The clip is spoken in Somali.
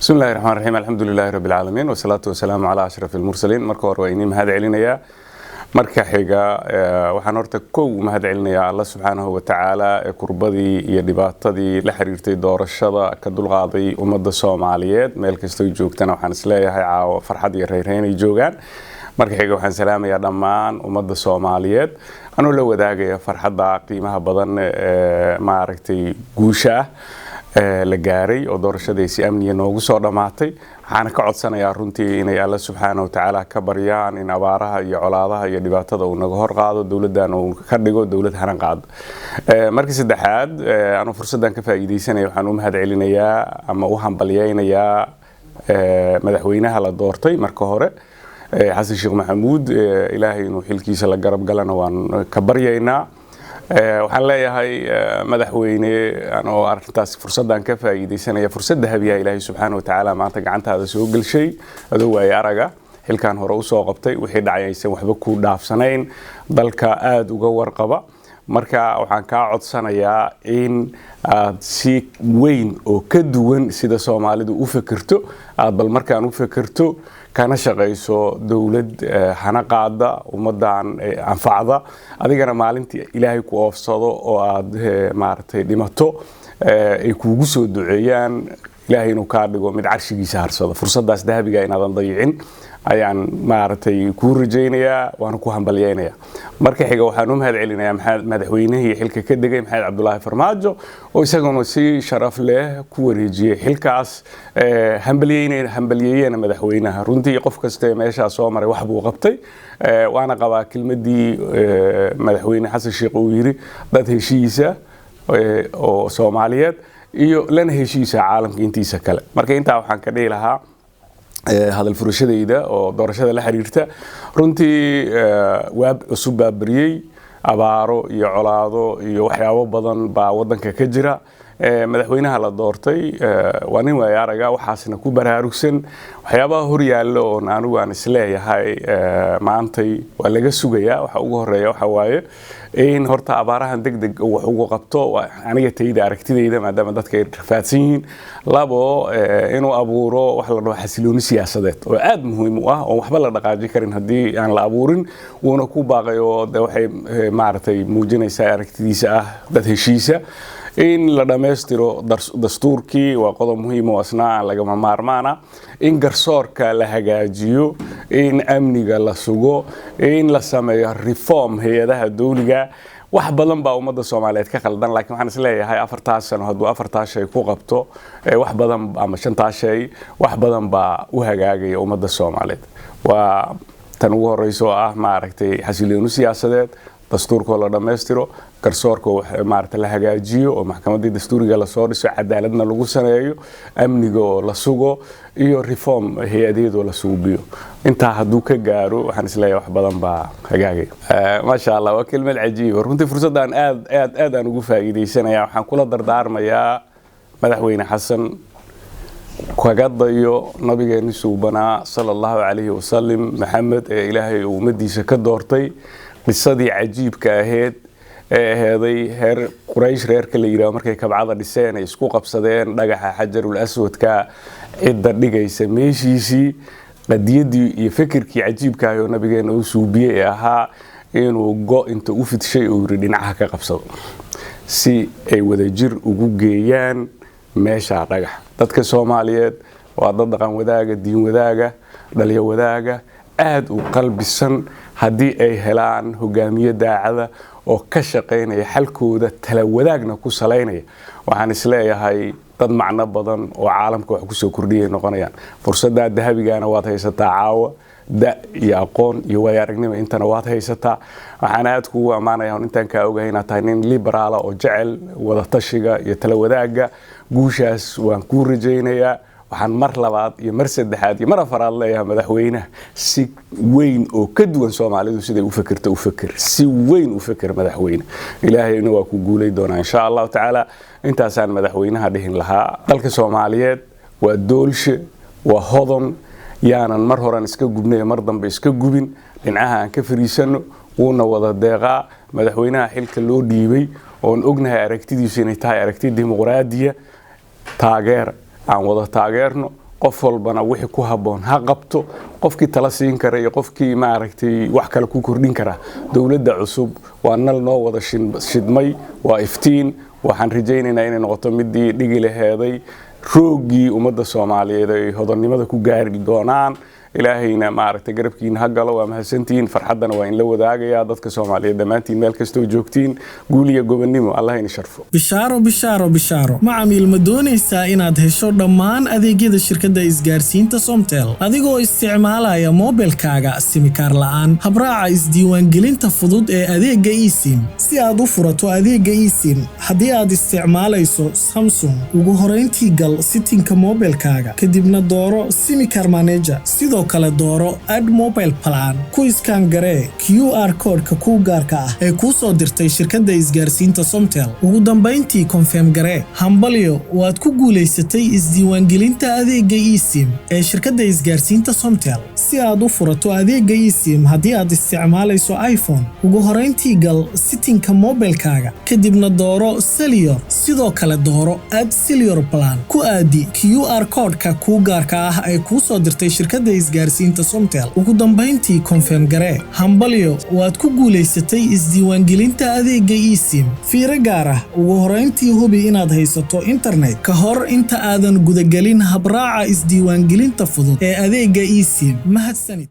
بسم الله الرحمن الرحيم الحمد لله رب العالمين والصلاة والسلام على أشرف المرسلين marka hore waa inii mahad celinaya marka xiga waxaan horta kow mahad celinaya Allah subhanahu wa ta'ala ee kurbadii iyo dhibaatadii la xiriirtay doorashada ka dulqaaday ummadda Soomaaliyeed meel kasta ay joogtana waxaan isleeyahay caawa farxad iyo reereyn ay joogaan marka xiga waxaan salaamayaa dhammaan ummadda Soomaaliyeed anoo la wadaagaya farxadda qiimaha badan ma aragtay guusha la gaaray oo doorashadiisi amniga noogu soo dhamaatay waxaan ka codsanayaa runtii inay Allah subhanahu wa ta'ala ka baryaan in abaaraha iyo colaadaha iyo dhibaatada uu naga hor qaado dawladdan uu ka dhigo dawlad haran qaado markii saddexaad aanu fursadan ka faa'iideysanayo waxaan u mahad celinayaa ama u hambalyeeynayaa madaxweynaha la doortay marka hore Xasan Sheekh Maxamuud ilaahay inuu xilkiisa la garab galana waan ka baryaynaa waxaan leeyahay madaxweyne anoo arrintaas fursadan ka faa'iideysanaya fursad dahabiya ilaahay subhanahu wa ta'ala maanta gacantaada soo galshay adoo way araga xilkan hore u soo qabtay wixii dhacaysan waxba ku dhaafsanayn dalka aad uga warqaba marka waxaan ka codsanayaa in aad si weyn oo ka duwan sida Soomaalidu u fikirto aad bal markaan u fikirto kana shaqeyso dawlad hana qaada ummadan anfacda adigana maalintii ilaahay ku oofsado oo aad maartay dhimato ay kuugu soo duceeyaan ilaahay inuu ka dhigo mid carshigiisa harsado fursadaas dahabiga inaadan dayicin ayaan maartay ku rajaynayaa waan ku hambalyeynaya marka xiga waxaan u mahad celinayaa madaxweynihii xilka ka degay Maxamed Cabdullaahi Farmaajo oo isaguna si sharaf leh ku wareejiyay xilkaas hambalyeeyeen madaxweynaha runtii qof kasta meesha soo maray wax buu qabtay waana qabaa kelmadii madaxweyne Xasan Sheekh uu yiri dad heshiisa oo Soomaaliyeed iyo lana heshiisa caalamka intiisa kale marka inta waxaan ka dhigi lahaa hadal furashadayda oo doorashada la xiriirta runtii waab cusub baabriyay abaaro iyo colaado iyo waxyaabo badan baa wadanka ka jira madaxweynaha la doortay waa nin way araga waxaasna ku baraarugsan waxyaabaha hor yaalo oo anigu aan isleeyahay maantay waa laga sugayaa waxa ugu horeeya waxa waaye in horta abaarahan degdeg wax ugu qabto aniga tayda aragtidayda maadaama dadka ay rafaadsan yihiin labo inuu abuuro wax la dhaho xasilooni siyaasadeed oo aad muhiim u ah oo waxba la dhaqaaji karin hadii aan la abuurin wuuna ku baaqayo waxay maartay muujinaysaa aragtidiisa ah dad heshiisa in la dhameystiro dastuurkii waa qodob muhiim oo asnaa laga maarmaana in garsoorka la hagaajiyo in amniga la sugo in la sameeyo reform hay'adaha dawliga wax badan baa ummadda Soomaaliyeed ka qaldan laakiin waxaan isleeyahay 4 sano haduu 4 shay ku qabto wax badan ama 5 shay wax badan baa u hagaagaya ummadda Soomaaliyeed waa tan ugu horeyso ah ma aragtay xasilooni siyaasadeed dastuurka la dhameystiro garsoorka maarta la hagaajiyo oo maxkamadda dastuuriga la soo dhiso cadaaladna lagu sameeyo amniga la sugo iyo reform hay'adeedo la suubiyo inta haduu ka gaaro waxaan isleeyahay wax badan baa hagaagay ma sha Allah waa kelmad cajiib runtii fursadan aad aan ugu faa'iideysanayaa waxaan kula dardaarmayaa madaxweyne Xasan kagadayo nabigeena suubana sallallahu alayhi wasallam Maxamed ee Ilaahay ummadiisa ka doortay qisadii cajiibka ahayd heeday heer Quraysh reerka la yiraahdo markay kabcada dhiseen ay isku qabsadeen dhagaxa Xajarul Aswadka cidda dhigaysa meeshiisii qadiyadii iyo fikirkii cajiibka ah oo nabigeena uu suubiyay ahaa inuu inta u fidshay oo dhinaca ka qabsado si ay wadajir ugu geeyaan meesha dhagax dadka Soomaaliyeed waa dad dhaqan wadaaga diin wadaaga dhaliyo wadaaga aad u qalbisan hadii ay helaan hogaamiye daacada oo ka shaqeynaya xalkooda tala wadaagna ku saleynaya waxaan isleeyahay dad macna badan oo caalamka wax ku soo kordhiyay noqonayaan fursada dahabigana waad haysataa caawa da iyo aqoon iyo way aragnimo intana waad haysataa waxaan aad kugu amaanayaa intaan ka ogahay inaad tahay nin liberaal oo jecel wada tashiga iyo tala wadaaga guushaas waan ku rajaynayaa waxaan mar labaad iyo mar saddexaad iyo mar afaraad leeyahay madaxweynaha si weyn oo ka duwan Soomaalidu siday u fikirto si weyn u fikir madaxweyne ilaahayna waa ku guulay doona insha Allah taala intaasaan madaxweynaha dhihin lahaa dalka Soomaaliyeed waa doolshe waa hodan yaanan mar horan iska gubnay mar dambe iska gubin dhinacaha aan ka fariisano uuna wada deeqa madaxweynaha xilka loo dhiibay oo ognahay aragtidiisa inay tahay aragti dimuqraadiya taageer aan wada taageerno qof walbana wixii ku haboon ha qabto qofkii tala siin kara iyo qofkii maaragtay wax kale ku kordhin kara dawladda cusub waa nal noo wada shidmay waa iftiin waxaan rajaynaynaa inay noqoto midii dhigi laheeday roogii ummadda Soomaaliyeed ay hodannimada ku gaari doonaan ilaahayna maaragtay garabkiina ha galo waa mahadsantiin farxadana waa in la wadaagaya dadka Soomaaliyeed dhamaantiin meel kastoo joogtiin guuliya gobonnimo Allah in sharfo bishaaro macaamiil ma doonaysaa inaad hesho dhammaan adeegyada shirkadda isgaarsiinta Somtel adigoo isticmaalaya mobilkaaga simikaar la'aan habraaca isdiiwaangelinta fudud ee adeegga eSIM si aad u furato adeegga eSIM haddii aad isticmaalayso Samsung ugu horeyntii gal settingka mobilkaaga kadibna dooro simikaar manager sidoo kale dooro add mobile plan ku iskaan garee QR code-ka ku gaarka ah ee ku soo dirtay shirkadda isgaarsiinta Somtel ugu dambeyntii confirm garee hambalyo waad ku guuleysatay isdiiwaangelinta adeegga eSIM ee shirkadda isgaarsiinta Somtel si aad u furato adeegga eSIM haddii aad isticmaalayso iPhone ugu horeyntii gal settingka mobilkaaga kadibna dooro Cellular sidoo kale dooro add Cellular plan ku aadi QR code-ka ku gaarka ah ee ku soo dirtay shirkadda isgaarsiinta Somtel ugu dambeyntii confirm garee hambalyo waad ku guuleysatay isdiiwaangelinta adeegga eSIM fiiro gaar ah ugu horeyntii hubi inaad haysato internet ka hor inta aadan gudagelin habraaca isdiiwaangelinta fudud ee adeegga eSIM mahadsanid